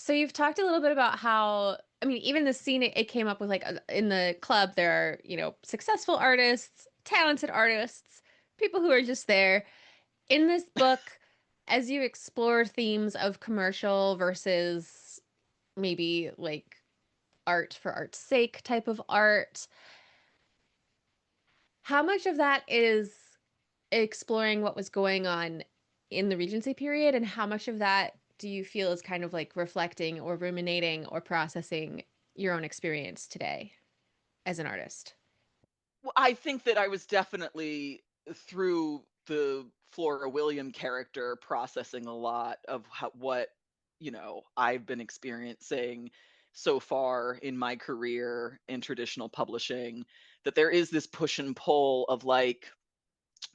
So you've talked a little bit about how, I mean, even the scene it came up with, like, in the club, there are, successful artists, talented artists, people who are just there. In this book, as you explore themes of commercial versus maybe like art for art's sake type of art, how much of that is exploring what was going on in the Regency period, and how much of that do you feel is kind of like reflecting or ruminating or processing your own experience today as an artist? Well, I think that I was definitely through the Flora William character processing a lot of what I've been experiencing so far in my career in traditional publishing. That there is this push and pull of like,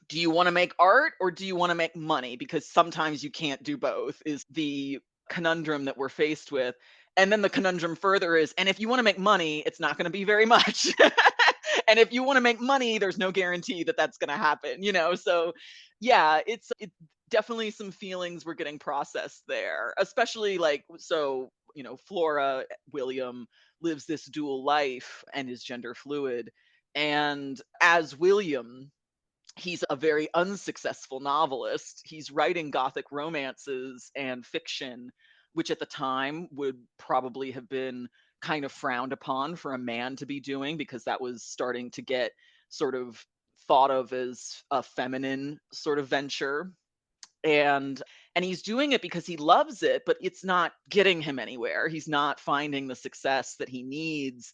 do you want to make art or do you want to make money? Because sometimes you can't do both. Is the conundrum that we're faced with. And then the conundrum further is, and if you want to make money, it's not going to be very much. And if you want to make money, there's no guarantee that that's going to happen. So yeah, it definitely some feelings were getting processed there, especially like, so Flora William lives this dual life and is gender fluid, and as William, he's a very unsuccessful novelist. He's writing gothic romances and fiction, which at the time would probably have been kind of frowned upon for a man to be doing, because that was starting to get sort of thought of as a feminine sort of venture. And he's doing it because he loves it, but it's not getting him anywhere. He's not finding the success that he needs,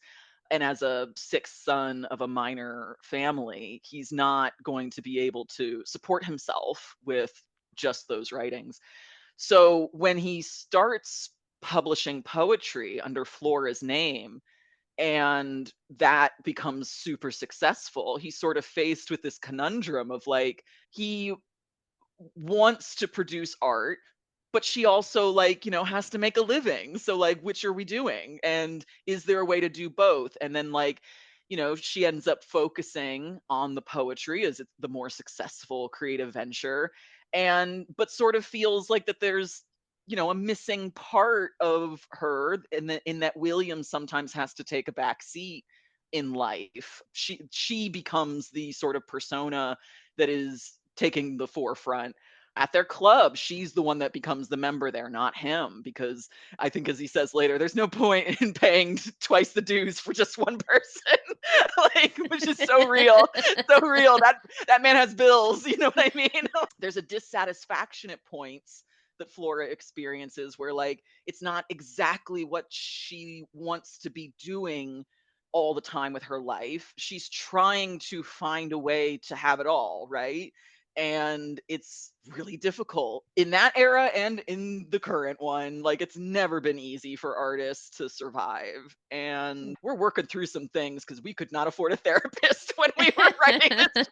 and as a sixth son of a minor family, he's not going to be able to support himself with just those writings. So when he starts publishing poetry under Flora's name, and that becomes super successful, he's sort of faced with this conundrum of like, he wants to produce art, but she also, like, has to make a living. So like, which are we doing? And is there a way to do both? And then like, she ends up focusing on the poetry as it's the more successful creative venture, and but sort of feels like that there's a missing part of her, in that William sometimes has to take a back seat in life. She becomes the sort of persona that is taking the forefront at their club. She's the one that becomes the member there, not him, because I think, as he says later, there's no point in paying twice the dues for just one person. Like, which is so real. So real. That man has bills, you know what I mean? There's a dissatisfaction at points that Flora experiences where like, it's not exactly what she wants to be doing all the time with her life. She's trying to find a way to have it all, right? And it's really difficult in that era and in the current one. Like, it's never been easy for artists to survive, and we're working through some things because we could not afford a therapist when we were writing this.